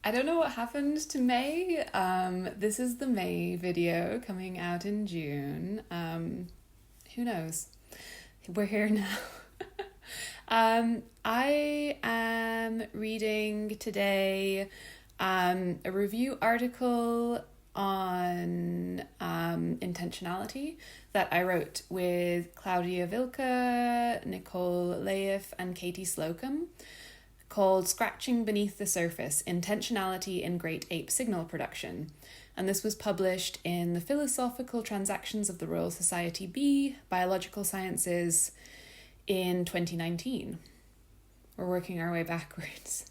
I don't know what happened to May. This is the May video coming out in June. Who knows? We're here now. I am reading today a review article on intentionality that I wrote with Claudia Wilke, Nicole Lahiff, and Katie Slocombe, called Scratching Beneath the Surface, Intentionality in Great Ape Signal Production. And this was published in the Philosophical Transactions of the Royal Society B, Biological Sciences, in 2019. We're working our way backwards.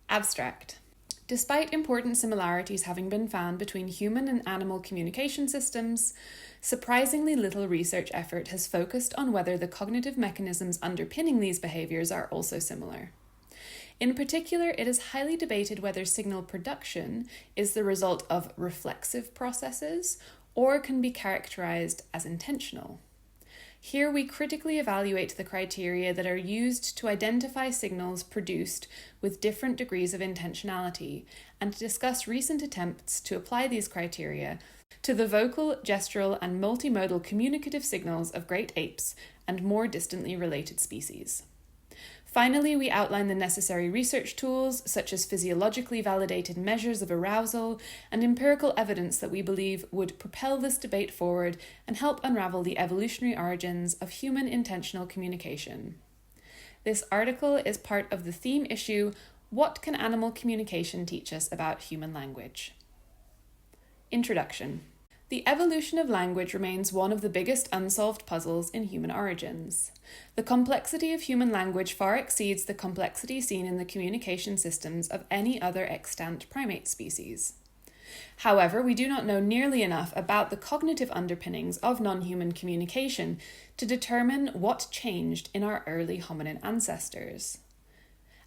Abstract. Despite important similarities having been found between human and animal communication systems, surprisingly little research effort has focused on whether the cognitive mechanisms underpinning these behaviors are also similar. In particular, it is highly debated whether signal production is the result of reflexive processes or can be characterized as intentional. Here we critically evaluate the criteria that are used to identify signals produced with different degrees of intentionality and discuss recent attempts to apply these criteria to the vocal, gestural, and multimodal communicative signals of great apes and more distantly related species. Finally, we outline the necessary research tools, such as physiologically validated measures of arousal and empirical evidence that we believe would propel this debate forward and help unravel the evolutionary origins of human intentional communication. This article is part of the theme issue, What Can Animal Communication Teach Us About Human Language? Introduction. The evolution of language remains one of the biggest unsolved puzzles in human origins. The complexity of human language far exceeds the complexity seen in the communication systems of any other extant primate species. However, we do not know nearly enough about the cognitive underpinnings of non-human communication to determine what changed in our early hominin ancestors.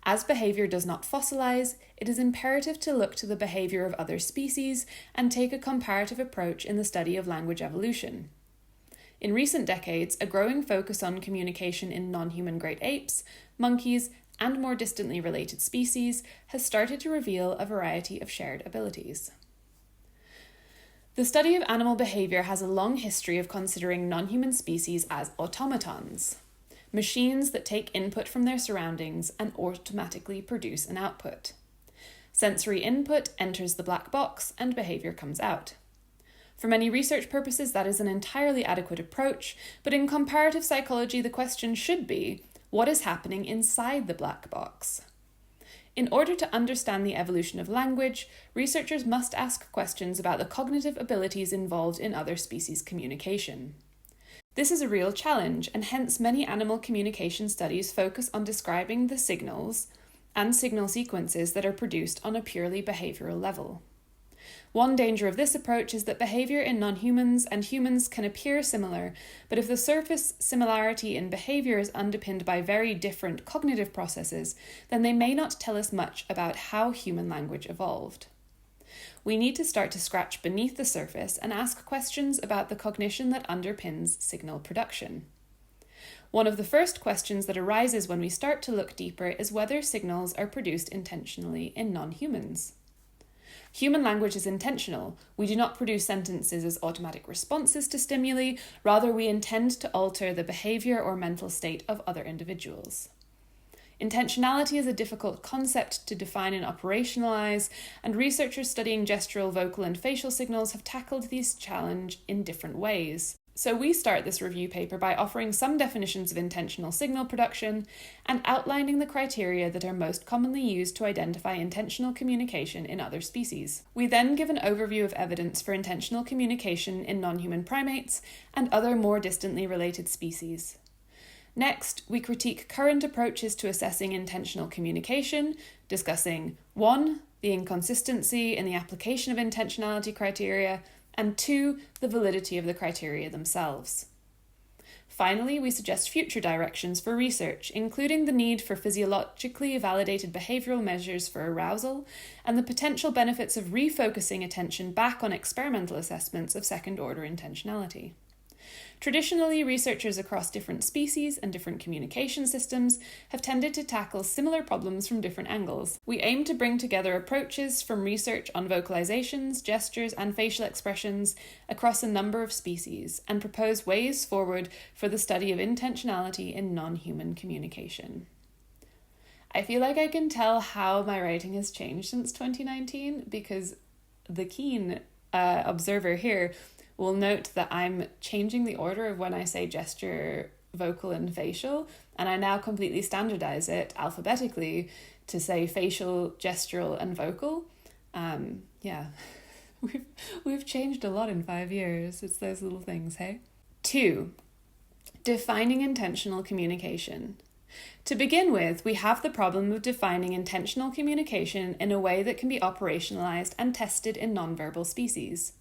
As behavior does not fossilize, it is imperative to look to the behavior of other species and take a comparative approach in the study of language evolution. In recent decades, a growing focus on communication in non-human great apes, monkeys, and more distantly related species has started to reveal a variety of shared abilities. The study of animal behavior has a long history of considering non-human species as automatons, machines that take input from their surroundings and automatically produce an output. Sensory input enters the black box and behavior comes out. For many research purposes, that is an entirely adequate approach, but in comparative psychology, the question should be, what is happening inside the black box? In order to understand the evolution of language, researchers must ask questions about the cognitive abilities involved in other species' communication. This is a real challenge, and hence many animal communication studies focus on describing the signals and signal sequences that are produced on a purely behavioral level. One danger of this approach is that behavior in non-humans and humans can appear similar, but if the surface similarity in behavior is underpinned by very different cognitive processes, then they may not tell us much about how human language evolved. We need to start to scratch beneath the surface and ask questions about the cognition that underpins signal production. One of the first questions that arises when we start to look deeper is whether signals are produced intentionally in non-humans. Human language is intentional. We do not produce sentences as automatic responses to stimuli, rather we intend to alter the behavior or mental state of other individuals. Intentionality is a difficult concept to define and operationalize, and researchers studying gestural, vocal, and facial signals have tackled this challenge in different ways. So we start this review paper by offering some definitions of intentional signal production and outlining the criteria that are most commonly used to identify intentional communication in other species. We then give an overview of evidence for intentional communication in non-human primates and other more distantly related species. Next, we critique current approaches to assessing intentional communication, discussing 1. The inconsistency in the application of intentionality criteria, and 2. The validity of the criteria themselves. Finally, we suggest future directions for research, including the need for physiologically validated behavioral measures for arousal and the potential benefits of refocusing attention back on experimental assessments of second-order intentionality. Traditionally, researchers across different species and different communication systems have tended to tackle similar problems from different angles. We aim to bring together approaches from research on vocalizations, gestures, and facial expressions across a number of species, and propose ways forward for the study of intentionality in non-human communication. I feel like I can tell how my writing has changed since 2019 because the keen observer here will note that I'm changing the order of when I say gesture, vocal, and facial, and I now completely standardize it alphabetically to say facial, gestural, and vocal. We've changed a lot in 5 years. It's those little things, hey? 2. Defining intentional communication. To begin with, we have the problem of defining intentional communication in a way that can be operationalized and tested in nonverbal species.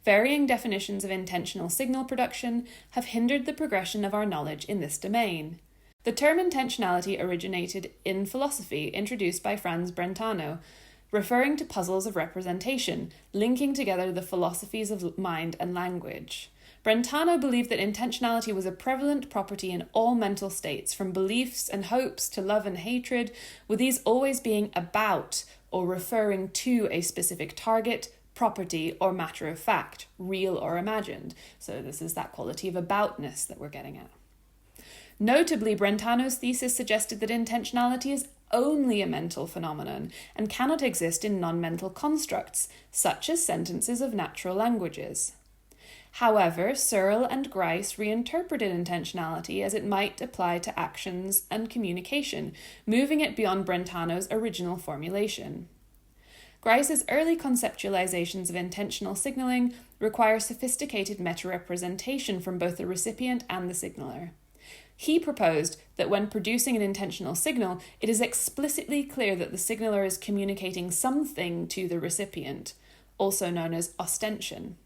Varying definitions of intentional signal production have hindered the progression of our knowledge in this domain. The term intentionality originated in philosophy, introduced by Franz Brentano, referring to puzzles of representation, linking together the philosophies of mind and language. Brentano believed that intentionality was a prevalent property in all mental states, from beliefs and hopes to love and hatred, with these always being about or referring to a specific target, property, or matter of fact, real or imagined. So this is that quality of aboutness that we're getting at. Notably, Brentano's thesis suggested that intentionality is only a mental phenomenon and cannot exist in non-mental constructs, such as sentences of natural languages. However, Searle and Grice reinterpreted intentionality as it might apply to actions and communication, moving it beyond Brentano's original formulation. Grice's early conceptualizations of intentional signaling require sophisticated meta-representation from both the recipient and the signaler. He proposed that when producing an intentional signal, it is explicitly clear that the signaler is communicating something to the recipient, also known as ostension.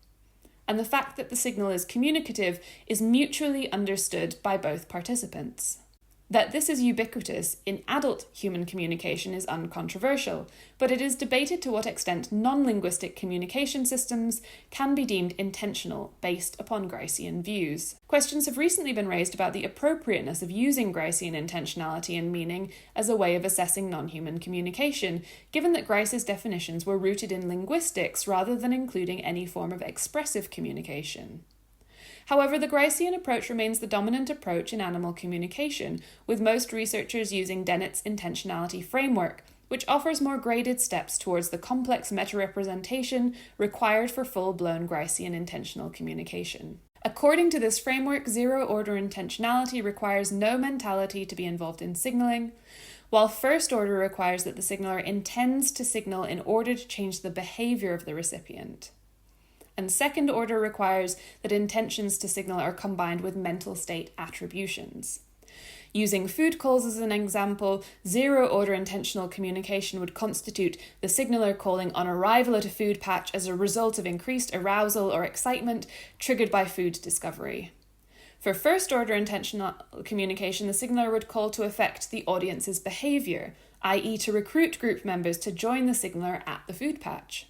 And the fact that the signal is communicative is mutually understood by both participants. That this is ubiquitous in adult human communication is uncontroversial, but it is debated to what extent non-linguistic communication systems can be deemed intentional based upon Gricean views. Questions have recently been raised about the appropriateness of using Gricean intentionality and meaning as a way of assessing non-human communication, given that Grice's definitions were rooted in linguistics rather than including any form of expressive communication. However, the Gricean approach remains the dominant approach in animal communication, with most researchers using Dennett's intentionality framework, which offers more graded steps towards the complex meta-representation required for full-blown Gricean intentional communication. According to this framework, zero-order intentionality requires no mentality to be involved in signaling, while first-order requires that the signaler intends to signal in order to change the behavior of the recipient. And second order requires that intentions to signal are combined with mental state attributions. Using food calls as an example, zero-order intentional communication would constitute the signaler calling on arrival at a food patch as a result of increased arousal or excitement triggered by food discovery. For first-order intentional communication, the signaler would call to affect the audience's behavior, i.e. to recruit group members to join the signaler at the food patch.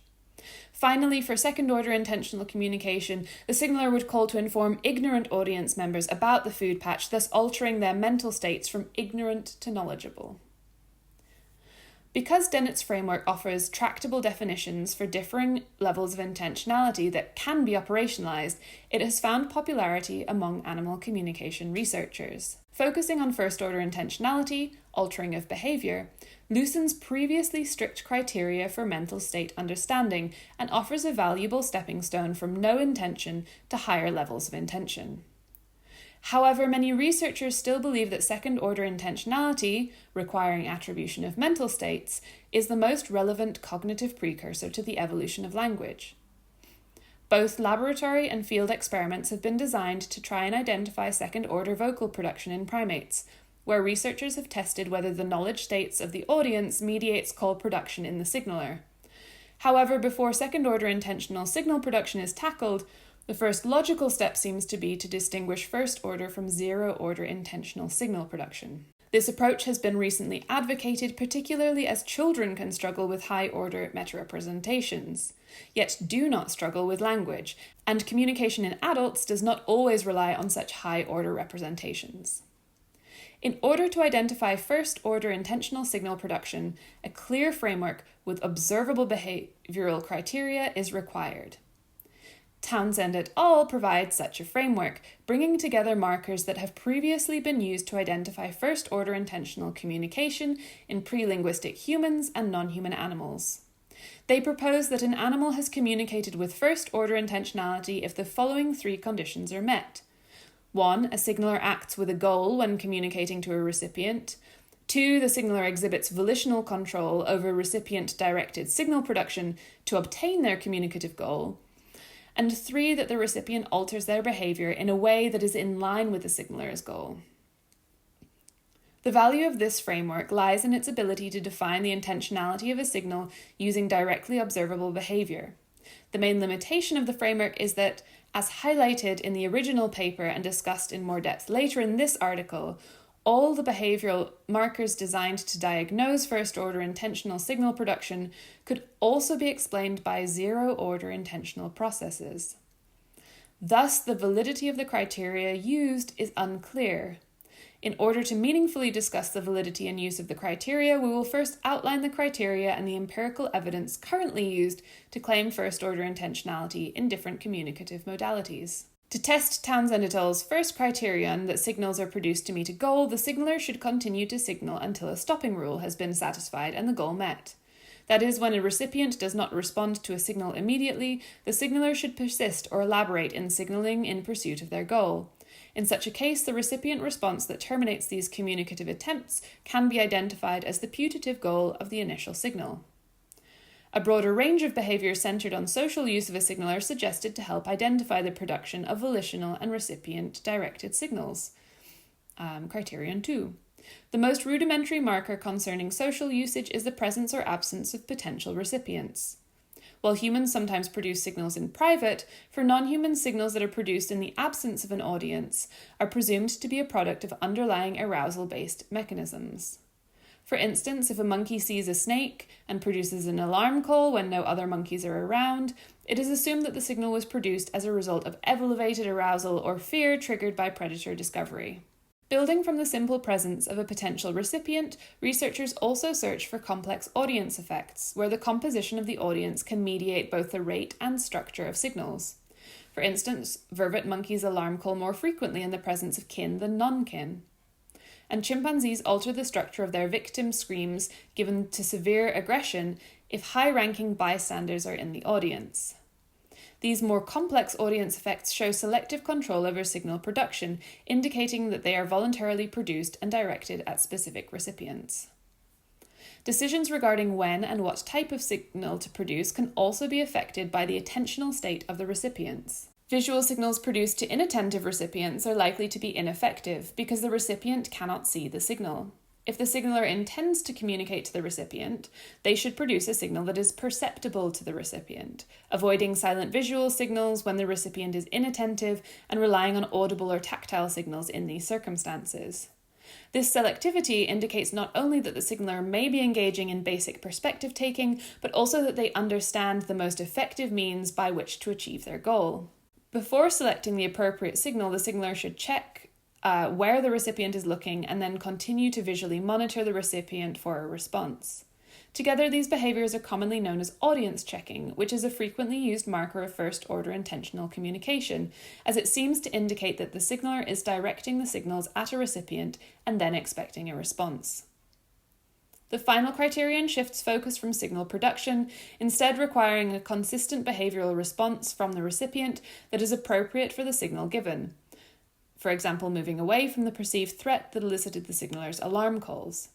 Finally, for second-order intentional communication, the signaler would call to inform ignorant audience members about the food patch, thus altering their mental states from ignorant to knowledgeable. Because Dennett's framework offers tractable definitions for differing levels of intentionality that can be operationalized, it has found popularity among animal communication researchers. Focusing on first-order intentionality, altering of behavior, loosens previously strict criteria for mental state understanding and offers a valuable stepping stone from no intention to higher levels of intention. However, many researchers still believe that second-order intentionality, requiring attribution of mental states, is the most relevant cognitive precursor to the evolution of language. Both laboratory and field experiments have been designed to try and identify second-order vocal production in primates, where researchers have tested whether the knowledge states of the audience mediates call production in the signaler. However, before second-order intentional signal production is tackled, the first logical step seems to be to distinguish first-order from zero-order intentional signal production. This approach has been recently advocated particularly as children can struggle with high-order meta-representations, yet do not struggle with language, and communication in adults does not always rely on such high-order representations. In order to identify first-order intentional signal production, a clear framework with observable behavioral criteria is required. Townsend et al. Provide such a framework, bringing together markers that have previously been used to identify first-order intentional communication in pre-linguistic humans and non-human animals. They propose that an animal has communicated with first-order intentionality if the following three conditions are met. 1. A signaler acts with a goal when communicating to a recipient. 2. The signaler exhibits volitional control over recipient-directed signal production to obtain their communicative goal. And 3. That the recipient alters their behaviour in a way that is in line with the signaler's goal. The value of this framework lies in its ability to define the intentionality of a signal using directly observable behaviour. The main limitation of the framework is that, as highlighted in the original paper and discussed in more depth later in this article, all the behavioural markers designed to diagnose first-order intentional signal production could also be explained by zero-order intentional processes. Thus, the validity of the criteria used is unclear. In order to meaningfully discuss the validity and use of the criteria, we will first outline the criteria and the empirical evidence currently used to claim first-order intentionality in different communicative modalities. To test Townsend et al.'s first criterion that signals are produced to meet a goal, the signaler should continue to signal until a stopping rule has been satisfied and the goal met. That is, when a recipient does not respond to a signal immediately, the signaler should persist or elaborate in signaling in pursuit of their goal. In such a case, the recipient response that terminates these communicative attempts can be identified as the putative goal of the initial signal. A broader range of behaviours centred on social use of a signal are suggested to help identify the production of volitional and recipient-directed signals. Criterion 2. The most rudimentary marker concerning social usage is the presence or absence of potential recipients. While humans sometimes produce signals in private, for non-human signals that are produced in the absence of an audience are presumed to be a product of underlying arousal-based mechanisms. For instance, if a monkey sees a snake and produces an alarm call when no other monkeys are around, it is assumed that the signal was produced as a result of elevated arousal or fear triggered by predator discovery. Building from the simple presence of a potential recipient, researchers also search for complex audience effects, where the composition of the audience can mediate both the rate and structure of signals. For instance, vervet monkeys alarm call more frequently in the presence of kin than non-kin. And chimpanzees alter the structure of their victim screams given to severe aggression if high-ranking bystanders are in the audience. These more complex audience effects show selective control over signal production, indicating that they are voluntarily produced and directed at specific recipients. Decisions regarding when and what type of signal to produce can also be affected by the attentional state of the recipients. Visual signals produced to inattentive recipients are likely to be ineffective because the recipient cannot see the signal. If the signaler intends to communicate to the recipient, they should produce a signal that is perceptible to the recipient, avoiding silent visual signals when the recipient is inattentive and relying on audible or tactile signals in these circumstances. This selectivity indicates not only that the signaler may be engaging in basic perspective taking, but also that they understand the most effective means by which to achieve their goal. Before selecting the appropriate signal, the signaler should check where the recipient is looking and then continue to visually monitor the recipient for a response. Together, these behaviours are commonly known as audience checking, which is a frequently used marker of first-order intentional communication, as it seems to indicate that the signaler is directing the signals at a recipient and then expecting a response. The final criterion shifts focus from signal production, instead requiring a consistent behavioural response from the recipient that is appropriate for the signal given. For example, moving away from the perceived threat that elicited the signaler's alarm calls.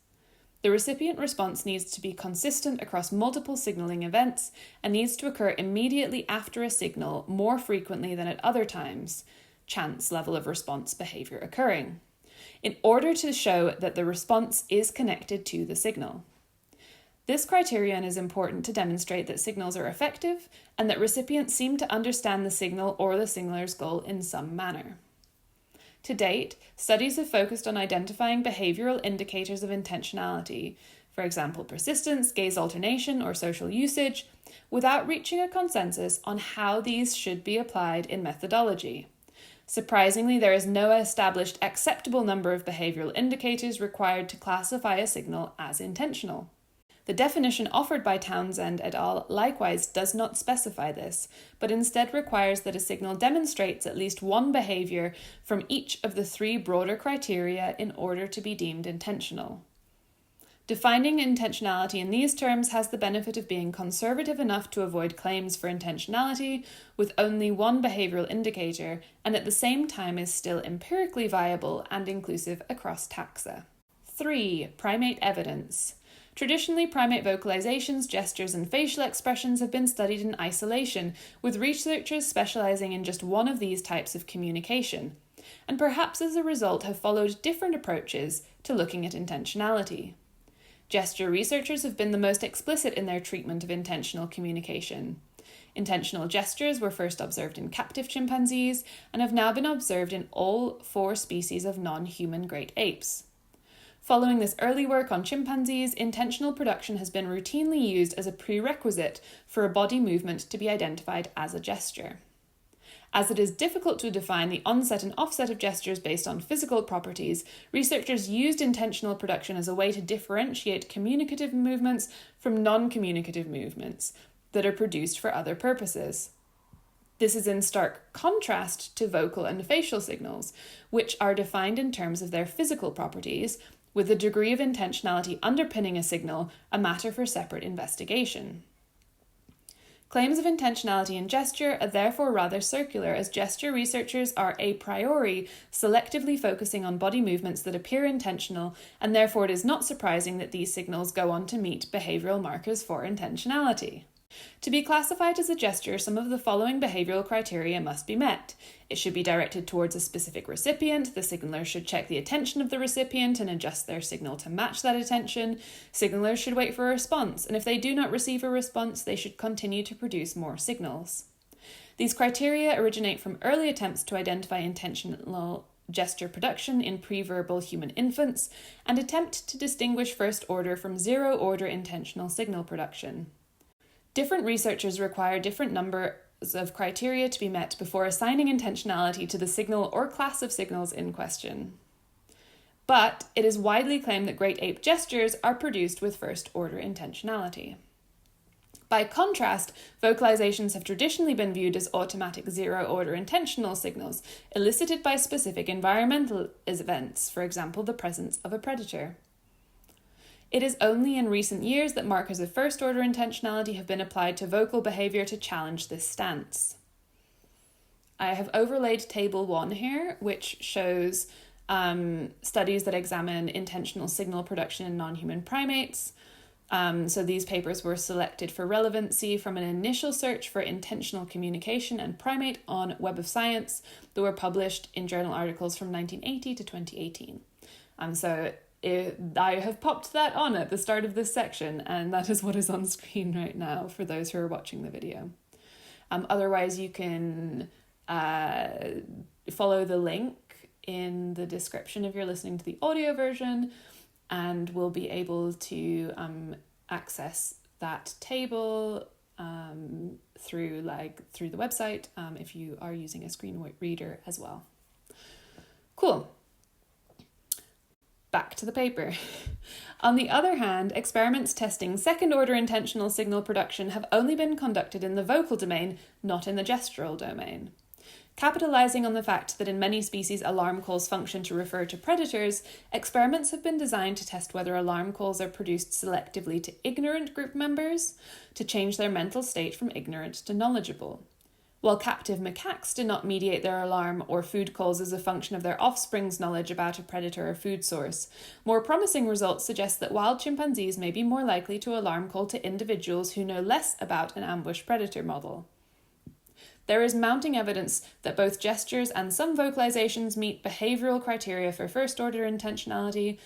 The recipient response needs to be consistent across multiple signalling events and needs to occur immediately after a signal more frequently than at other times, chance level of response behaviour occurring, in order to show that the response is connected to the signal. This criterion is important to demonstrate that signals are effective and that recipients seem to understand the signal or the signaler's goal in some manner. To date, studies have focused on identifying behavioural indicators of intentionality, for example, persistence, gaze alternation, or social usage, without reaching a consensus on how these should be applied in methodology. Surprisingly, there is no established acceptable number of behavioural indicators required to classify a signal as intentional. The definition offered by Townsend et al. Likewise does not specify this, but instead requires that a signal demonstrates at least one behaviour from each of the three broader criteria in order to be deemed intentional. Defining intentionality in these terms has the benefit of being conservative enough to avoid claims for intentionality with only one behavioural indicator, and at the same time is still empirically viable and inclusive across taxa. 3. Primate evidence. Traditionally, primate vocalizations, gestures, and facial expressions have been studied in isolation, with researchers specializing in just one of these types of communication, and perhaps as a result have followed different approaches to looking at intentionality. Gesture researchers have been the most explicit in their treatment of intentional communication. Intentional gestures were first observed in captive chimpanzees and have now been observed in all 4 species of non-human great apes. Following this early work on chimpanzees, intentional production has been routinely used as a prerequisite for a body movement to be identified as a gesture. As it is difficult to define the onset and offset of gestures based on physical properties, researchers used intentional production as a way to differentiate communicative movements from non-communicative movements that are produced for other purposes. This is in stark contrast to vocal and facial signals, which are defined in terms of their physical properties, with the degree of intentionality underpinning a signal a matter for separate investigation. Claims of intentionality in gesture are therefore rather circular, as gesture researchers are a priori selectively focusing on body movements that appear intentional, and therefore it is not surprising that these signals go on to meet behavioural markers for intentionality. To be classified as a gesture, some of the following behavioural criteria must be met. It should be directed towards a specific recipient. The signaler should check the attention of the recipient and adjust their signal to match that attention. Signalers should wait for a response, and if they do not receive a response, they should continue to produce more signals. These criteria originate from early attempts to identify intentional gesture production in pre-verbal human infants and attempt to distinguish first order from zero order intentional signal production. Different researchers require different numbers of criteria to be met before assigning intentionality to the signal or class of signals in question. But it is widely claimed that great ape gestures are produced with first-order intentionality. By contrast, vocalizations have traditionally been viewed as automatic zero-order intentional signals, elicited by specific environmental events, for example, the presence of a predator. It is only in recent years that markers of first-order intentionality have been applied to vocal behaviour to challenge this stance. I have overlaid Table 1 here, which shows studies that examine intentional signal production in non-human primates. So these papers were selected for relevancy from an initial search for intentional communication and primate on Web of Science that were published in journal articles from 1980 to 2018. I have popped that on at the start of this section, and that is what is on screen right now for those who are watching the video. Otherwise, you can follow the link in the description if you're listening to the audio version, and we'll be able to access that table through the website if you are using a screen reader as well. Cool. Back to the paper. On the other hand, experiments testing second-order intentional signal production have only been conducted in the vocal domain, not in the gestural domain. Capitalizing on the fact that in many species alarm calls function to refer to predators, experiments have been designed to test whether alarm calls are produced selectively to ignorant group members, to change their mental state from ignorant to knowledgeable. While captive macaques do not mediate their alarm or food calls as a function of their offspring's knowledge about a predator or food source, more promising results suggest that wild chimpanzees may be more likely to alarm call to individuals who know less about an ambush predator model. There is mounting evidence that both gestures and some vocalizations meet behavioral criteria for first-order intentionality,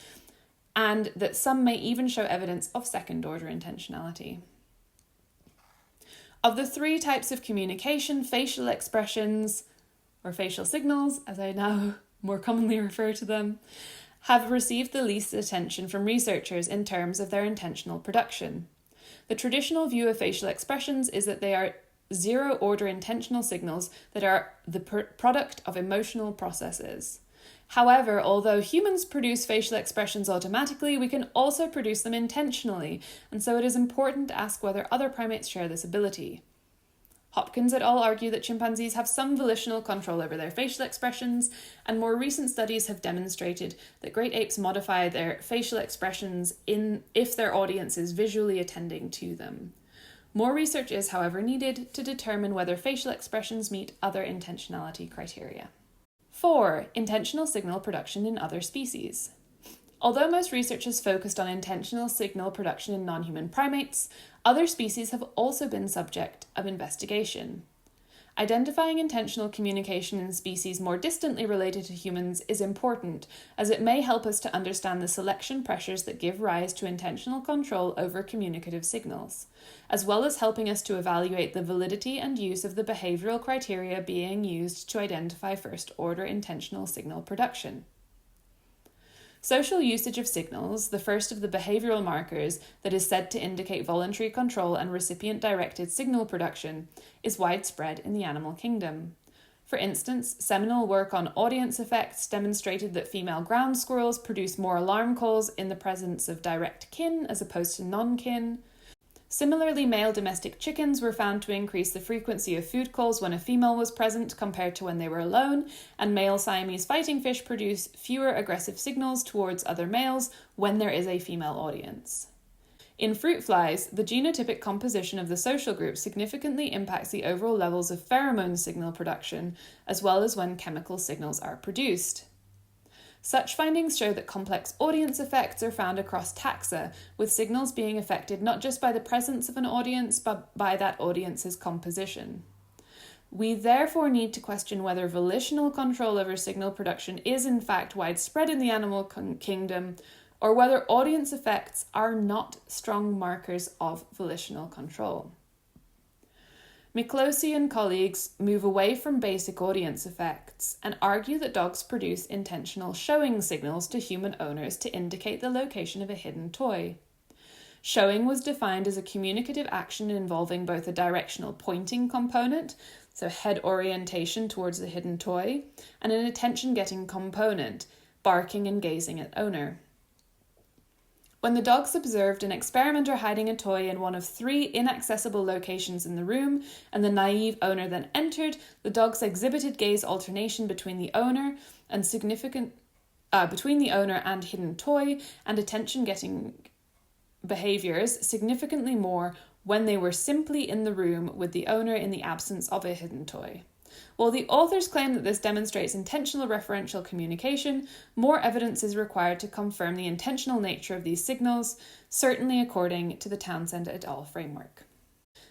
and that some may even show evidence of second-order intentionality. Of the 3 types of communication, facial expressions, or facial signals, as I now more commonly refer to them, have received the least attention from researchers in terms of their intentional production. The traditional view of facial expressions is that they are zero-order intentional signals that are the product of emotional processes. However, although humans produce facial expressions automatically, we can also produce them intentionally, and so it is important to ask whether other primates share this ability. Hopkins et al. Argue that chimpanzees have some volitional control over their facial expressions, and more recent studies have demonstrated that great apes modify their facial expressions if their audience is visually attending to them. More research is, however, needed to determine whether facial expressions meet other intentionality criteria. 4. Intentional signal production in other species. Although most research has focused on intentional signal production in non-human primates, other species have also been subject of investigation. Identifying intentional communication in species more distantly related to humans is important, as it may help us to understand the selection pressures that give rise to intentional control over communicative signals, as well as helping us to evaluate the validity and use of the behavioral criteria being used to identify first-order intentional signal production. Social usage of signals, the first of the behavioral markers that is said to indicate voluntary control and recipient-directed signal production, is widespread in the animal kingdom. For instance, seminal work on audience effects demonstrated that female ground squirrels produce more alarm calls in the presence of direct kin as opposed to non-kin. Similarly, male domestic chickens were found to increase the frequency of food calls when a female was present compared to when they were alone, and male Siamese fighting fish produce fewer aggressive signals towards other males when there is a female audience. In fruit flies, the genotypic composition of the social group significantly impacts the overall levels of pheromone signal production, as well as when chemical signals are produced. Such findings show that complex audience effects are found across taxa, with signals being affected not just by the presence of an audience, but by that audience's composition. We therefore need to question whether volitional control over signal production is in fact widespread in the animal kingdom, or whether audience effects are not strong markers of volitional control. Miclosi and colleagues move away from basic audience effects and argue that dogs produce intentional showing signals to human owners to indicate the location of a hidden toy. Showing was defined as a communicative action involving both a directional pointing component, so head orientation towards the hidden toy, and an attention-getting component, barking and gazing at owner. When the dogs observed an experimenter hiding a toy in one of 3 inaccessible locations in the room, and the naive owner then entered, the dogs exhibited gaze alternation between the owner and hidden toy, and attention-getting behaviours significantly more when they were simply in the room with the owner in the absence of a hidden toy. While the authors claim that this demonstrates intentional referential communication, more evidence is required to confirm the intentional nature of these signals, certainly according to the Townsend et al. Framework.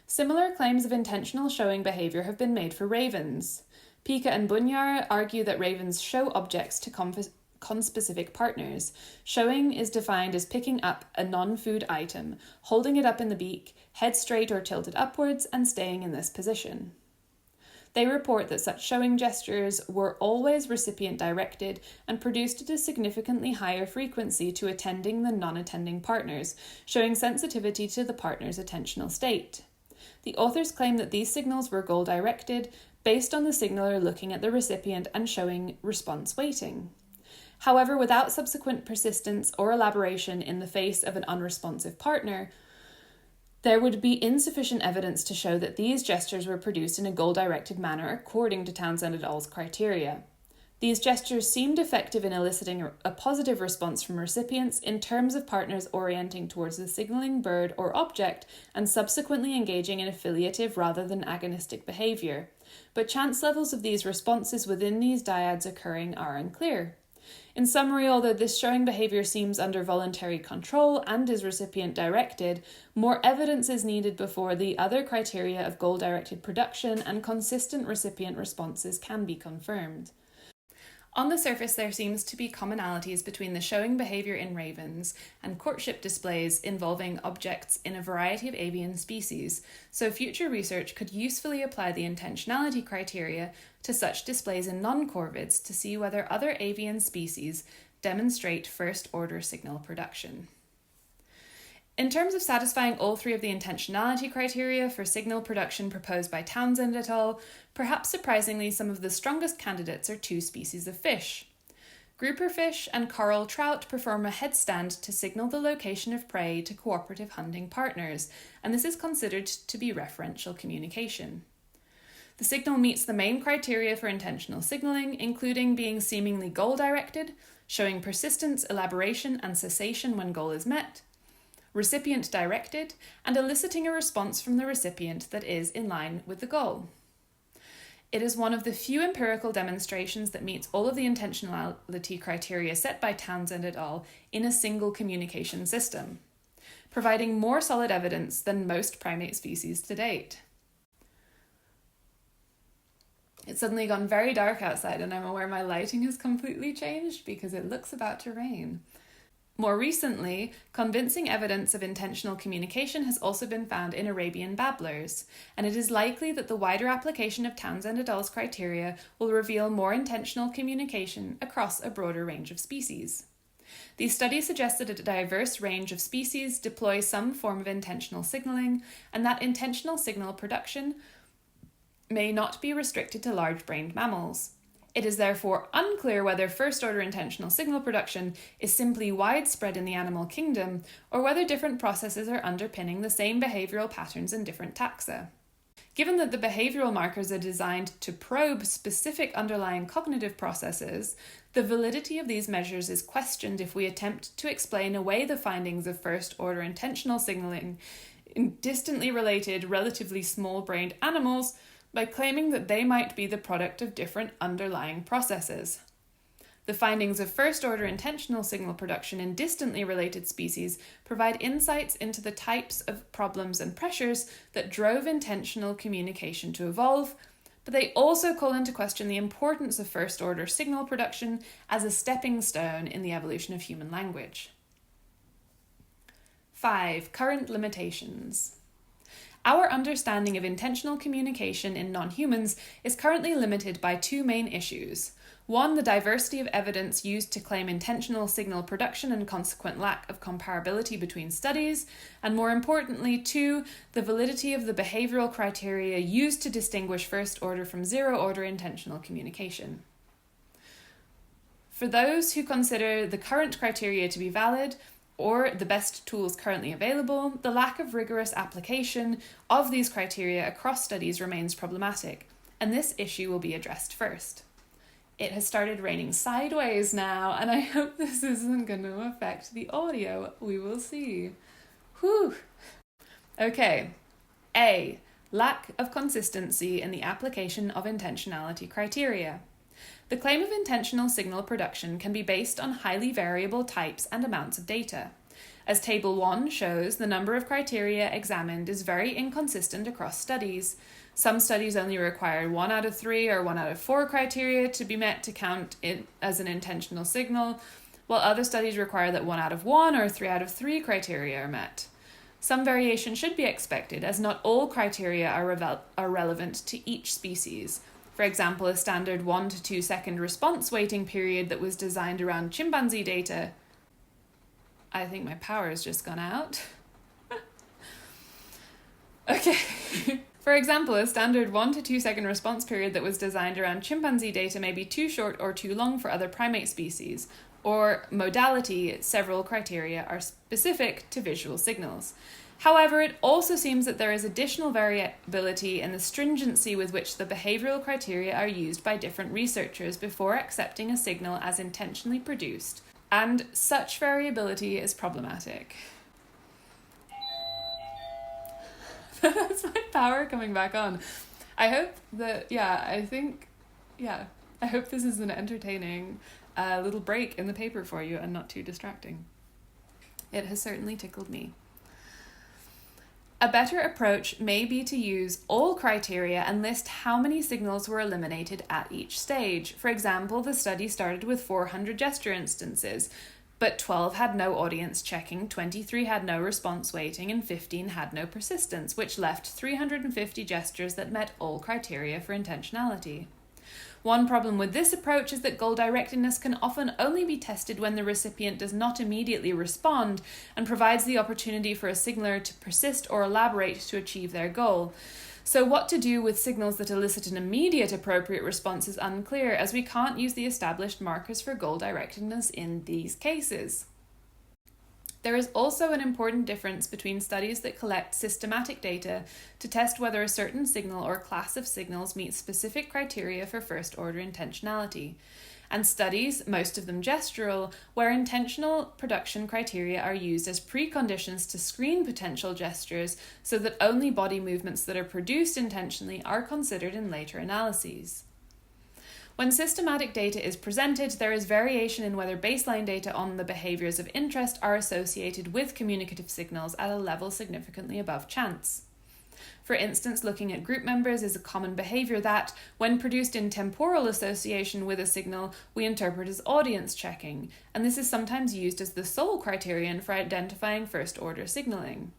Similar claims of intentional showing behaviour have been made for ravens. Pika and Bunyara argue that ravens show objects to conspecific partners. Showing is defined as picking up a non-food item, holding it up in the beak, head straight or tilted upwards, and staying in this position. They report that such showing gestures were always recipient-directed and produced at a significantly higher frequency to attending than non-attending partners, showing sensitivity to the partner's attentional state. The authors claim that these signals were goal-directed, based on the signaler looking at the recipient and showing response weighting. However, without subsequent persistence or elaboration in the face of an unresponsive partner, there would be insufficient evidence to show that these gestures were produced in a goal-directed manner according to Townsend et al.'s criteria. These gestures seemed effective in eliciting a positive response from recipients in terms of partners orienting towards the signaling bird or object and subsequently engaging in affiliative rather than agonistic behaviour. But chance levels of these responses within these dyads occurring are unclear. In summary, although this showing behaviour seems under voluntary control and is recipient-directed, more evidence is needed before the other criteria of goal-directed production and consistent recipient responses can be confirmed. On the surface, there seems to be commonalities between the showing behaviour in ravens and courtship displays involving objects in a variety of avian species, so future research could usefully apply the intentionality criteria to such displays in non-corvids to see whether other avian species demonstrate first-order signal production. In terms of satisfying all three of the intentionality criteria for signal production proposed by Townsend et al., perhaps surprisingly, some of the strongest candidates are two species of fish. Grouper fish and coral trout perform a headstand to signal the location of prey to cooperative hunting partners, and this is considered to be referential communication. The signal meets the main criteria for intentional signaling, including being seemingly goal-directed, showing persistence, elaboration, and cessation when goal is met, recipient-directed, and eliciting a response from the recipient that is in line with the goal. It is one of the few empirical demonstrations that meets all of the intentionality criteria set by Townsend et al. In a single communication system, providing more solid evidence than most primate species to date. It's suddenly gone very dark outside, and I'm aware my lighting has completely changed because it looks about to rain. More recently, convincing evidence of intentional communication has also been found in Arabian babblers, and it is likely that the wider application of Townsend et al.'s criteria will reveal more intentional communication across a broader range of species. These studies suggest that a diverse range of species deploy some form of intentional signaling, and that intentional signal production may not be restricted to large-brained mammals. It is therefore unclear whether first-order intentional signal production is simply widespread in the animal kingdom, or whether different processes are underpinning the same behavioural patterns in different taxa. Given that the behavioural markers are designed to probe specific underlying cognitive processes, the validity of these measures is questioned if we attempt to explain away the findings of first-order intentional signalling in distantly related, relatively small-brained animals by claiming that they might be the product of different underlying processes. The findings of first-order intentional signal production in distantly related species provide insights into the types of problems and pressures that drove intentional communication to evolve, but they also call into question the importance of first-order signal production as a stepping stone in the evolution of human language. 5. Current limitations. Our understanding of intentional communication in non-humans is currently limited by two main issues. One, the diversity of evidence used to claim intentional signal production and consequent lack of comparability between studies, and more importantly, two, the validity of the behavioural criteria used to distinguish first-order from zero-order intentional communication. For those who consider the current criteria to be valid, or the best tools currently available, the lack of rigorous application of these criteria across studies remains problematic, and this issue will be addressed first. It has started raining sideways now, and I hope this isn't going to affect the audio. We will see. Whew. Okay. A. Lack of consistency in the application of intentionality criteria. The claim of intentional signal production can be based on highly variable types and amounts of data. As Table 1 shows, the number of criteria examined is very inconsistent across studies. Some studies only require 1 out of 3 or 1 out of 4 criteria to be met to count it as an intentional signal, while other studies require that 1 out of 1 or 3 out of 3 criteria are met. Some variation should be expected, as not all criteria are relevant to each species. For example, a standard 1 to 2 second response waiting period that was designed around chimpanzee data. I think my power has just gone out. Okay. For example, a standard 1 to 2 second response period that was designed around chimpanzee data may be too short or too long for other primate species. Or modality, several criteria are specific to visual signals. However, it also seems that there is additional variability in the stringency with which the behavioural criteria are used by different researchers before accepting a signal as intentionally produced, and such variability is problematic. That's my power coming back on. I hope that, I hope this is an entertaining little break in the paper for you and not too distracting. It has certainly tickled me. A better approach may be to use all criteria and list how many signals were eliminated at each stage. For example, the study started with 400 gesture instances, but 12 had no audience checking, 23 had no response waiting, and 15 had no persistence, which left 350 gestures that met all criteria for intentionality. One problem with this approach is that goal-directedness can often only be tested when the recipient does not immediately respond and provides the opportunity for a signaler to persist or elaborate to achieve their goal. So what to do with signals that elicit an immediate appropriate response is unclear, as we can't use the established markers for goal-directedness in these cases. There is also an important difference between studies that collect systematic data to test whether a certain signal or class of signals meets specific criteria for first-order intentionality, and studies, most of them gestural, where intentional production criteria are used as preconditions to screen potential gestures so that only body movements that are produced intentionally are considered in later analyses. When systematic data is presented, there is variation in whether baseline data on the behaviours of interest are associated with communicative signals at a level significantly above chance. For instance, looking at group members is a common behaviour that, when produced in temporal association with a signal, we interpret as audience checking, and this is sometimes used as the sole criterion for identifying first-order signalling.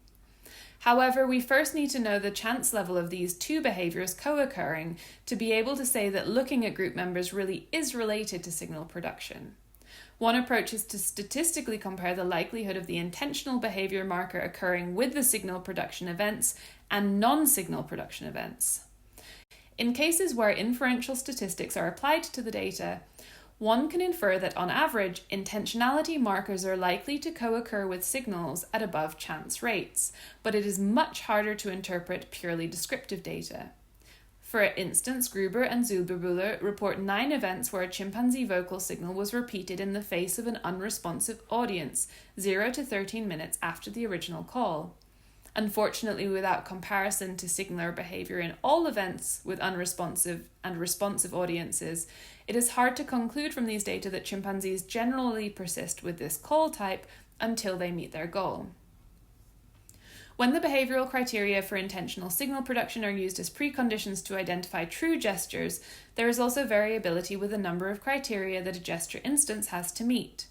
However, we first need to know the chance level of these two behaviours co-occurring to be able to say that looking at group members really is related to signal production. One approach is to statistically compare the likelihood of the intentional behaviour marker occurring with the signal production events and non-signal production events. In cases where inferential statistics are applied to the data, one can infer that on average, intentionality markers are likely to co-occur with signals at above chance rates, but it is much harder to interpret purely descriptive data. For instance, Gruber and Zulberbuehler report 9 events where a chimpanzee vocal signal was repeated in the face of an unresponsive audience, 0 to 13 minutes after the original call. Unfortunately, without comparison to signaler behaviour in all events with unresponsive and responsive audiences, it is hard to conclude from these data that chimpanzees generally persist with this call type until they meet their goal. When the behavioural criteria for intentional signal production are used as preconditions to identify true gestures, there is also variability with the number of criteria that a gesture instance has to meet.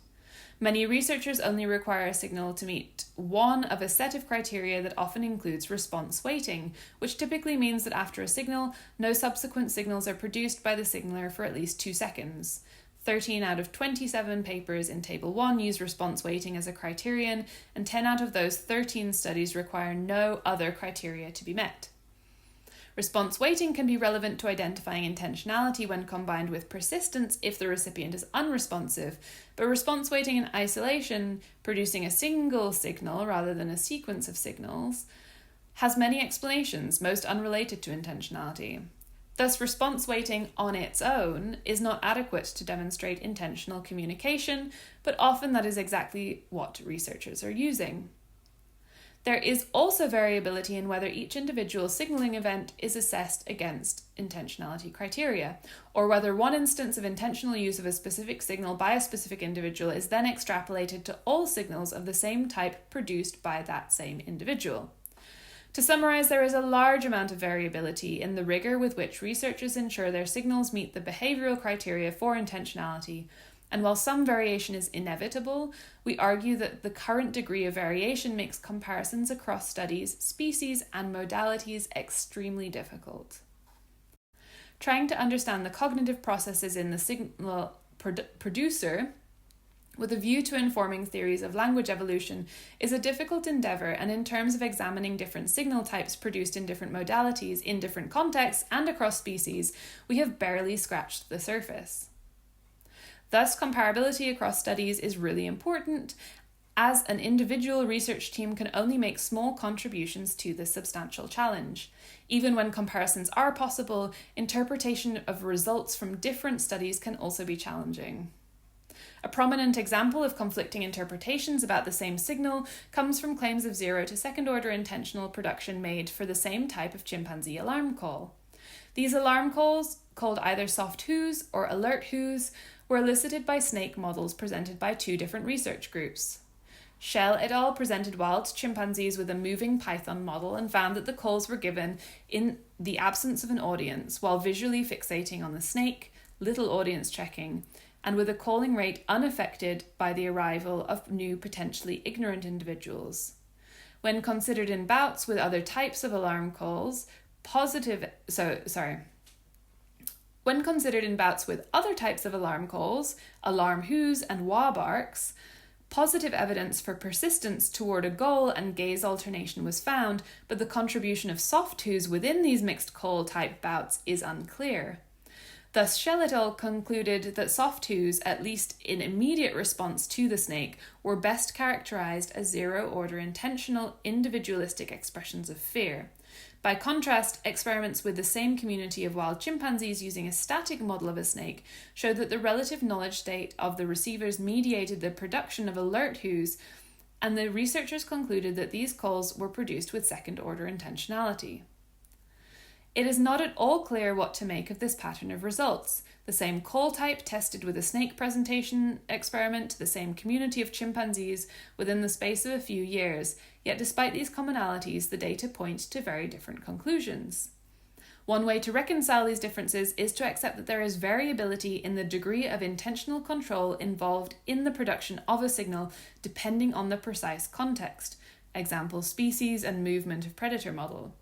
Many researchers only require a signal to meet one of a set of criteria that often includes response waiting, which typically means that after a signal, no subsequent signals are produced by the signaler for at least 2 seconds. 13 out of 27 papers in Table 1 use response waiting as a criterion, and 10 out of those 13 studies require no other criteria to be met. Response waiting can be relevant to identifying intentionality when combined with persistence if the recipient is unresponsive, but response waiting in isolation, producing a single signal rather than a sequence of signals, has many explanations, most unrelated to intentionality. Thus, response waiting on its own is not adequate to demonstrate intentional communication, but often that is exactly what researchers are using. There is also variability in whether each individual signaling event is assessed against intentionality criteria, or whether one instance of intentional use of a specific signal by a specific individual is then extrapolated to all signals of the same type produced by that same individual. To summarize, there is a large amount of variability in the rigor with which researchers ensure their signals meet the behavioral criteria for intentionality, and while some variation is inevitable, we argue that the current degree of variation makes comparisons across studies, species, and modalities extremely difficult. Trying to understand the cognitive processes in the signal producer with a view to informing theories of language evolution is a difficult endeavour, and in terms of examining different signal types produced in different modalities, in different contexts, and across species, we have barely scratched the surface. Thus, comparability across studies is really important, as an individual research team can only make small contributions to this substantial challenge. Even when comparisons are possible, interpretation of results from different studies can also be challenging. A prominent example of conflicting interpretations about the same signal comes from claims of 0 to second-order intentional production made for the same type of chimpanzee alarm call. These alarm calls, called either soft whoos or alert whoos, were elicited by snake models presented by 2 different research groups. Schell et al. Presented wild chimpanzees with a moving python model and found that the calls were given in the absence of an audience while visually fixating on the snake, little audience checking, and with a calling rate unaffected by the arrival of new potentially ignorant individuals. When considered in bouts with other types of alarm calls, When considered in bouts with other types of alarm calls, alarm whoos and wah barks, positive evidence for persistence toward a goal and gaze alternation was found, but the contribution of soft whoos within these mixed call type bouts is unclear. Thus, Schell et al. Concluded that soft whoos, at least in immediate response to the snake, were best characterized as zero-order intentional individualistic expressions of fear. By contrast, experiments with the same community of wild chimpanzees using a static model of a snake showed that the relative knowledge state of the receivers mediated the production of alert whoos, and the researchers concluded that these calls were produced with second-order intentionality. It is not at all clear what to make of this pattern of results. The same call type tested with a snake presentation experiment to the same community of chimpanzees within the space of a few years, yet despite these commonalities, the data point to very different conclusions. One way to reconcile these differences is to accept that there is variability in the degree of intentional control involved in the production of a signal depending on the precise context, example, species and movement of predator model.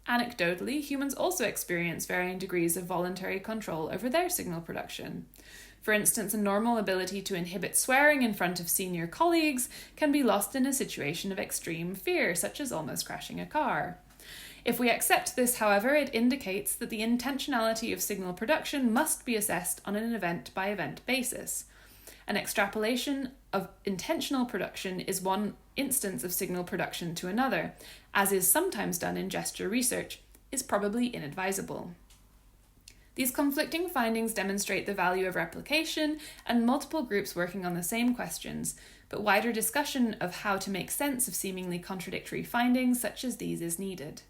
Anecdotally, humans also experience varying degrees of voluntary control over their signal production. For instance, a normal ability to inhibit swearing in front of senior colleagues can be lost in a situation of extreme fear, such as almost crashing a car. If we accept this, however, it indicates that the intentionality of signal production must be assessed on an event-by-event basis. An extrapolation of intentional production is one instance of signal production to another, as is sometimes done in gesture research, is probably inadvisable. These conflicting findings demonstrate the value of replication and multiple groups working on the same questions, but wider discussion of how to make sense of seemingly contradictory findings such as these is needed.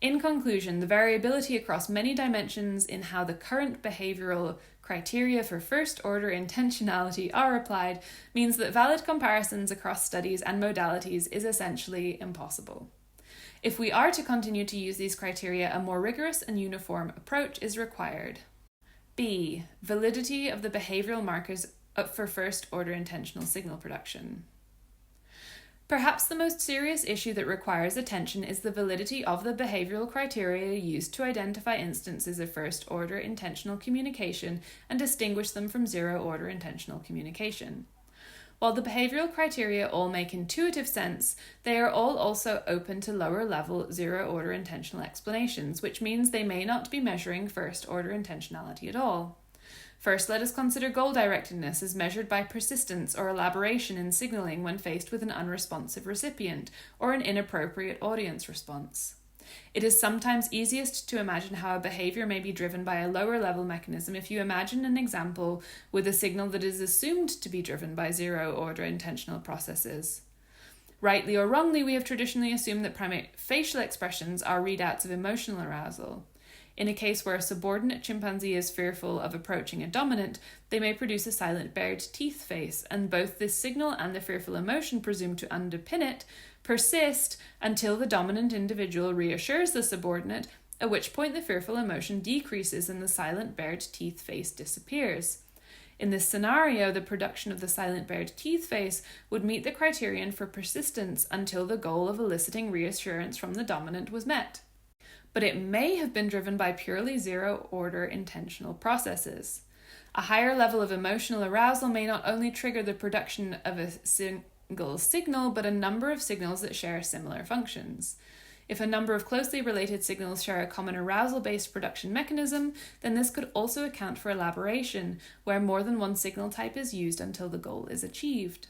In conclusion, the variability across many dimensions in how the current behavioral criteria for first-order intentionality are applied means that valid comparisons across studies and modalities is essentially impossible. If we are to continue to use these criteria, a more rigorous and uniform approach is required. B. Validity of the behavioral markers for first-order intentional signal production. Perhaps the most serious issue that requires attention is the validity of the behavioral criteria used to identify instances of first-order intentional communication and distinguish them from zero-order intentional communication. While the behavioral criteria all make intuitive sense, they are all also open to lower-level zero-order intentional explanations, which means they may not be measuring first-order intentionality at all. First, let us consider goal-directedness as measured by persistence or elaboration in signaling when faced with an unresponsive recipient or an inappropriate audience response. It is sometimes easiest to imagine how a behavior may be driven by a lower-level mechanism if you imagine an example with a signal that is assumed to be driven by zero-order intentional processes. Rightly or wrongly, we have traditionally assumed that primate facial expressions are readouts of emotional arousal. In a case where a subordinate chimpanzee is fearful of approaching a dominant, they may produce a silent bared teeth face, and both this signal and the fearful emotion presumed to underpin it persist until the dominant individual reassures the subordinate, at which point the fearful emotion decreases and the silent bared teeth face disappears. In this scenario, the production of the silent bared teeth face would meet the criterion for persistence until the goal of eliciting reassurance from the dominant was met. But it may have been driven by purely zero-order intentional processes. A higher level of emotional arousal may not only trigger the production of a single signal, but a number of signals that share similar functions. If a number of closely related signals share a common arousal-based production mechanism, then this could also account for elaboration, where more than one signal type is used until the goal is achieved.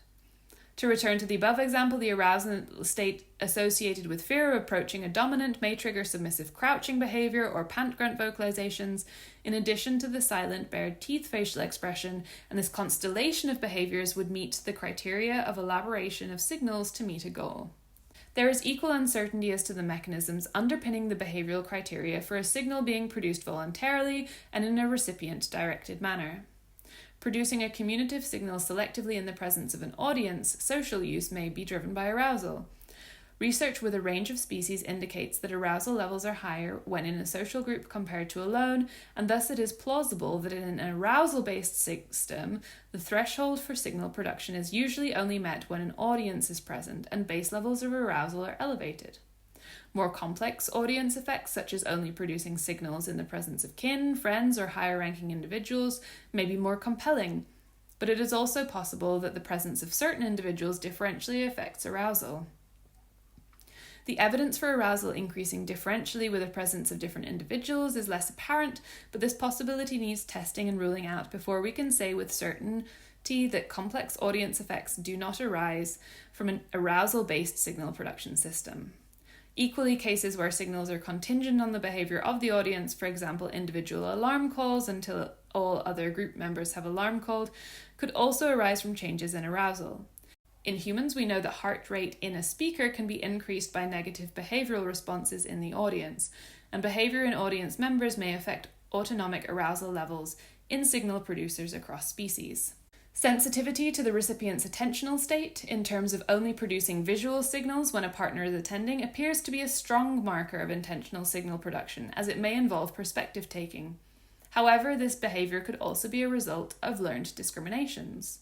To return to the above example, the arousal state associated with fear of approaching a dominant may trigger submissive crouching behavior or pant-grunt vocalizations, in addition to the silent bared teeth facial expression, and this constellation of behaviors would meet the criteria of elaboration of signals to meet a goal. There is equal uncertainty as to the mechanisms underpinning the behavioral criteria for a signal being produced voluntarily and in a recipient-directed manner. producing a communicative signal selectively in the presence of an audience, social use may be driven by arousal. Research with a range of species indicates that arousal levels are higher when in a social group compared to alone, and thus it is plausible that in an arousal-based system, the threshold for signal production is usually only met when an audience is present and base levels of arousal are elevated. More complex audience effects, such as only producing signals in the presence of kin, friends, or higher-ranking individuals, may be more compelling, but it is also possible that the presence of certain individuals differentially affects arousal. The evidence for arousal increasing differentially with the presence of different individuals is less apparent, but this possibility needs testing and ruling out before we can say with certainty that complex audience effects do not arise from an arousal-based signal production system. Equally, cases where signals are contingent on the behavior of the audience, for example, individual alarm calls until all other group members have alarm called, could also arise from changes in arousal. In humans, we know that heart rate in a speaker can be increased by negative behavioral responses in the audience, and behavior in audience members may affect autonomic arousal levels in signal producers across species. Sensitivity to the recipient's attentional state, in terms of only producing visual signals when a partner is attending, appears to be a strong marker of intentional signal production, as it may involve perspective taking. However, this behavior could also be a result of learned discriminations.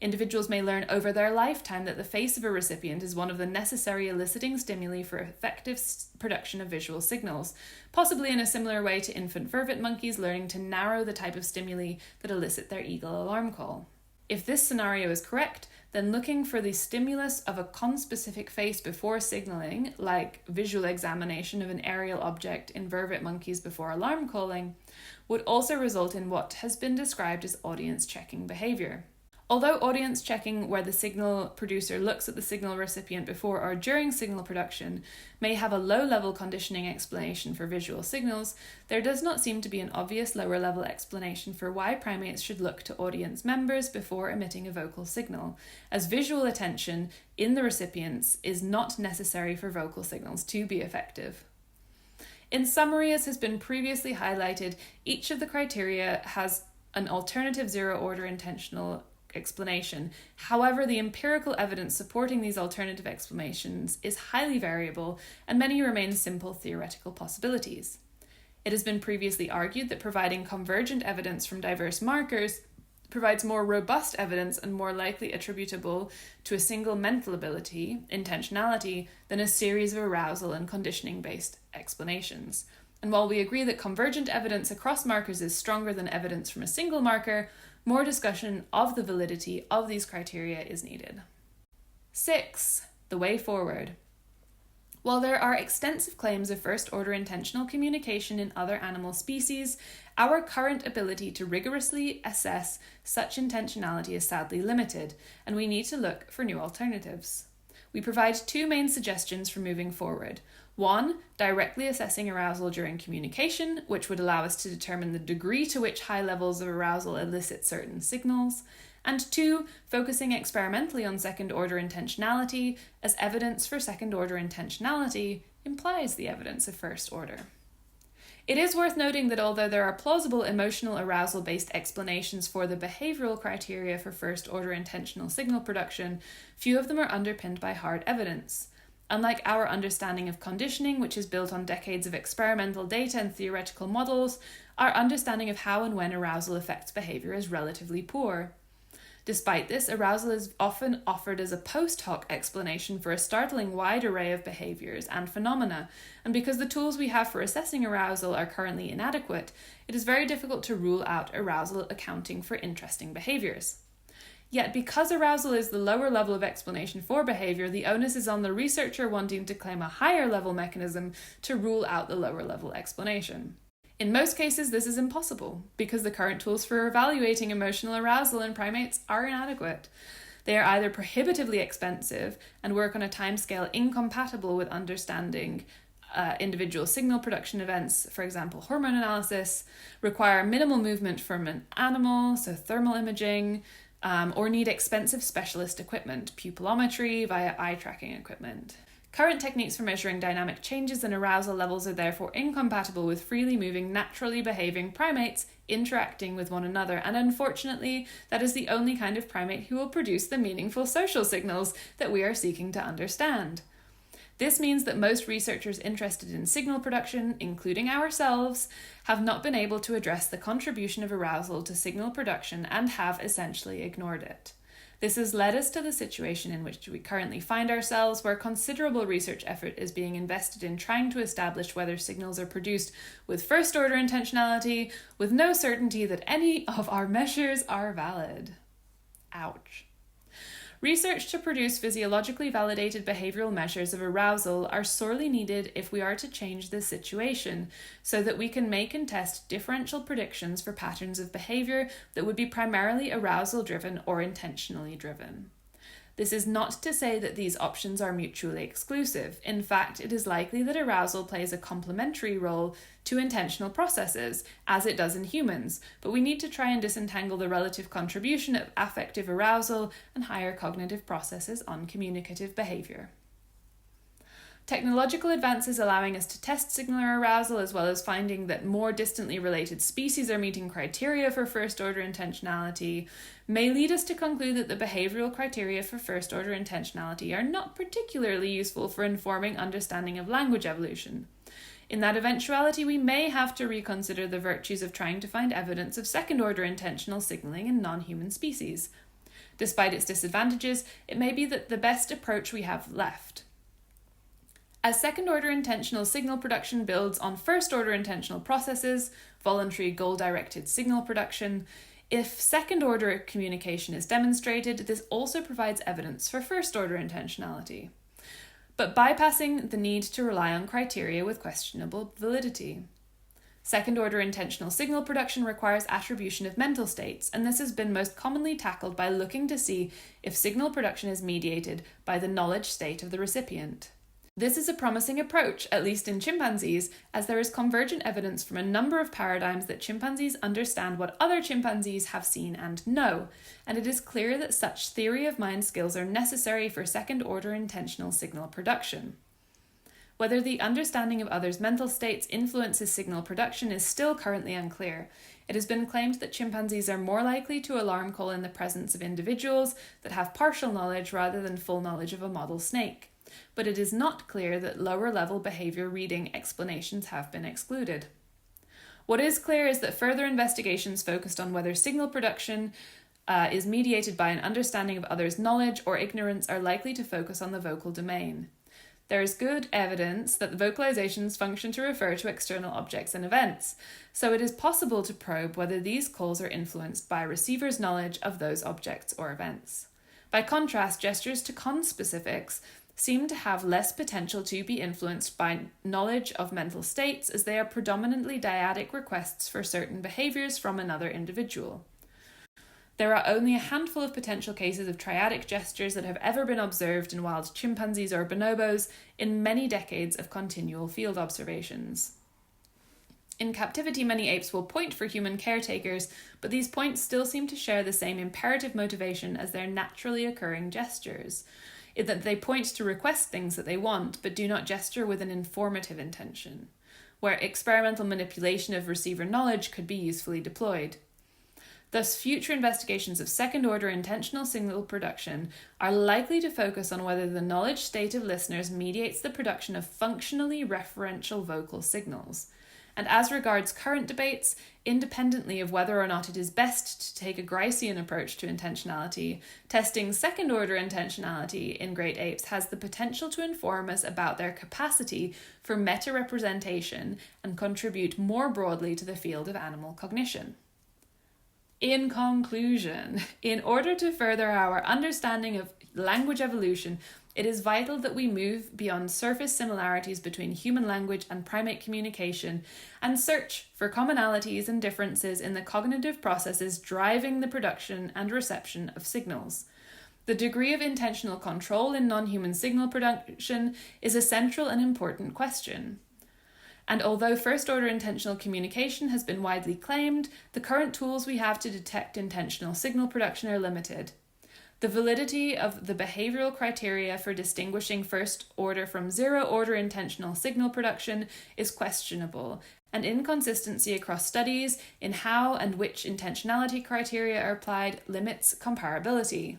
Individuals may learn over their lifetime that the face of a recipient is one of the necessary eliciting stimuli for effective production of visual signals, possibly in a similar way to infant vervet monkeys learning to narrow the type of stimuli that elicit their eagle alarm call. If this scenario is correct, then looking for the stimulus of a conspecific face before signaling, like visual examination of an aerial object in vervet monkeys before alarm calling, would also result in what has been described as audience checking behavior. Although audience checking, where the signal producer looks at the signal recipient before or during signal production, may have a low-level conditioning explanation for visual signals, there does not seem to be an obvious lower-level explanation for why primates should look to audience members before emitting a vocal signal, as visual attention in the recipients is not necessary for vocal signals to be effective. In summary, as has been previously highlighted, each of the criteria has an alternative zero-order intentional explanation. However, the empirical evidence supporting these alternative explanations is highly variable, and many remain simple theoretical possibilities. It has been previously argued that providing convergent evidence from diverse markers provides more robust evidence and more likely attributable to a single mental ability, intentionality, than a series of arousal and conditioning-based explanations. And while we agree that convergent evidence across markers is stronger than evidence from a single marker, more discussion of the validity of these criteria is needed. 6. The way forward. While there are extensive claims of first-order intentional communication in other animal species, our current ability to rigorously assess such intentionality is sadly limited, and we need to look for new alternatives. We provide two main suggestions for moving forward. 1, directly assessing arousal during communication, which would allow us to determine the degree to which high levels of arousal elicit certain signals. And 2, focusing experimentally on second-order intentionality, as evidence for second-order intentionality implies the evidence of first order. It is worth noting that although there are plausible emotional arousal-based explanations for the behavioral criteria for first-order intentional signal production, few of them are underpinned by hard evidence. Unlike our understanding of conditioning, which is built on decades of experimental data and theoretical models, our understanding of how and when arousal affects behavior is relatively poor. Despite this, arousal is often offered as a post hoc explanation for a startling wide array of behaviors and phenomena, and because the tools we have for assessing arousal are currently inadequate, it is very difficult to rule out arousal accounting for interesting behaviors. Yet because arousal is the lower level of explanation for behavior, the onus is on the researcher wanting to claim a higher level mechanism to rule out the lower level explanation. In most cases, this is impossible, because the current tools for evaluating emotional arousal in primates are inadequate. They are either prohibitively expensive and work on a timescale incompatible with understanding individual signal production events, for example, hormone analysis, require minimal movement from an animal, so thermal imaging, or need expensive specialist equipment, pupillometry via eye tracking equipment. Current techniques for measuring dynamic changes in arousal levels are therefore incompatible with freely moving, naturally behaving primates interacting with one another, and unfortunately, that is the only kind of primate who will produce the meaningful social signals that we are seeking to understand. This means that most researchers interested in signal production, including ourselves, have not been able to address the contribution of arousal to signal production and have essentially ignored it. This has led us to the situation in which we currently find ourselves, where considerable research effort is being invested in trying to establish whether signals are produced with first-order intentionality, with no certainty that any of our measures are valid. Ouch. Research to produce physiologically validated behavioral measures of arousal are sorely needed if we are to change this situation, so that we can make and test differential predictions for patterns of behavior that would be primarily arousal-driven or intentionally driven. This is not to say that these options are mutually exclusive. In fact, it is likely that arousal plays a complementary role to intentional processes, as it does in humans, but we need to try and disentangle the relative contribution of affective arousal and higher cognitive processes on communicative behavior. Technological advances allowing us to test signaler arousal, as well as finding that more distantly related species are meeting criteria for first-order intentionality, may lead us to conclude that the behavioral criteria for first-order intentionality are not particularly useful for informing understanding of language evolution. In that eventuality, we may have to reconsider the virtues of trying to find evidence of second-order intentional signaling in non-human species. Despite its disadvantages, it may be that the best approach we have left. As second-order intentional signal production builds on first-order intentional processes, voluntary goal-directed signal production, if second-order communication is demonstrated, this also provides evidence for first-order intentionality, but bypassing the need to rely on criteria with questionable validity. Second-order intentional signal production requires attribution of mental states, and this has been most commonly tackled by looking to see if signal production is mediated by the knowledge state of the recipient. This is a promising approach, at least in chimpanzees, as there is convergent evidence from a number of paradigms that chimpanzees understand what other chimpanzees have seen and know, and it is clear that such theory of mind skills are necessary for second-order intentional signal production. Whether the understanding of others' mental states influences signal production is still currently unclear. It has been claimed that chimpanzees are more likely to alarm call in the presence of individuals that have partial knowledge rather than full knowledge of a model snake. But it is not clear that lower-level behavior reading explanations have been excluded. What is clear is that further investigations focused on whether signal production is mediated by an understanding of others' knowledge or ignorance are likely to focus on the vocal domain. There is good evidence that the vocalizations function to refer to external objects and events, so it is possible to probe whether these calls are influenced by a receiver's knowledge of those objects or events. By contrast, gestures to conspecifics seem to have less potential to be influenced by knowledge of mental states, as they are predominantly dyadic requests for certain behaviors from another individual. There are only a handful of potential cases of triadic gestures that have ever been observed in wild chimpanzees or bonobos in many decades of continual field observations. In captivity, many apes will point for human caretakers, but these points still seem to share the same imperative motivation as their naturally occurring gestures, in that they point to request things that they want, but do not gesture with an informative intention, where experimental manipulation of receiver knowledge could be usefully deployed. Thus, future investigations of second-order intentional signal production are likely to focus on whether the knowledge state of listeners mediates the production of functionally referential vocal signals. And as regards current debates, independently of whether or not it is best to take a Gricean approach to intentionality, testing second-order intentionality in great apes has the potential to inform us about their capacity for meta-representation and contribute more broadly to the field of animal cognition. In conclusion, in order to further our understanding of language evolution, it is vital that we move beyond surface similarities between human language and primate communication and search for commonalities and differences in the cognitive processes driving the production and reception of signals. The degree of intentional control in non-human signal production is a central and important question. And although first-order intentional communication has been widely claimed, the current tools we have to detect intentional signal production are limited. The validity of the behavioral criteria for distinguishing first order from zero order intentional signal production is questionable, and inconsistency across studies in how and which intentionality criteria are applied limits comparability.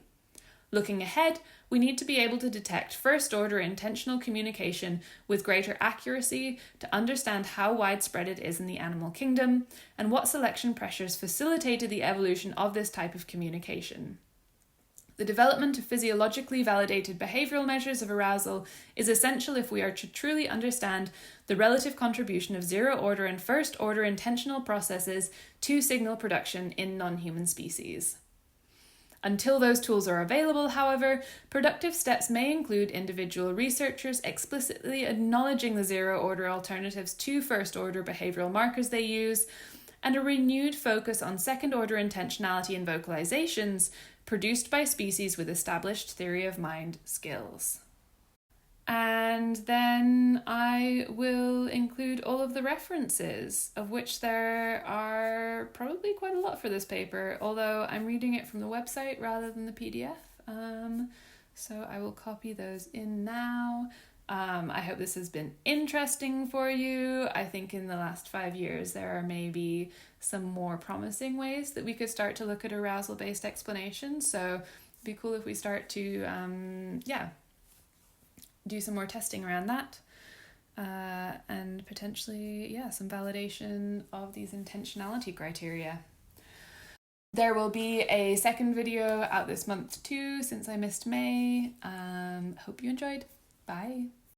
Looking ahead, we need to be able to detect first order intentional communication with greater accuracy to understand how widespread it is in the animal kingdom and what selection pressures facilitated the evolution of this type of communication. The development of physiologically validated behavioral measures of arousal is essential if we are to truly understand the relative contribution of zero-order and first-order intentional processes to signal production in non-human species. Until those tools are available, however, productive steps may include individual researchers explicitly acknowledging the zero-order alternatives to first-order behavioral markers they use, and a renewed focus on second-order intentionality and vocalizations produced by species with established theory of mind skills. And then I will include all of the references, of which there are probably quite a lot for this paper, although I'm reading it from the website rather than the PDF. So I will copy those in now. I hope this has been interesting for you. I think in the last 5 years there are maybe some more promising ways that we could start to look at arousal-based explanations. So it'd be cool if we start to do some more testing around that, and potentially some validation of these intentionality criteria. There will be a second video out this month too, since I missed May. Hope you enjoyed. Bye.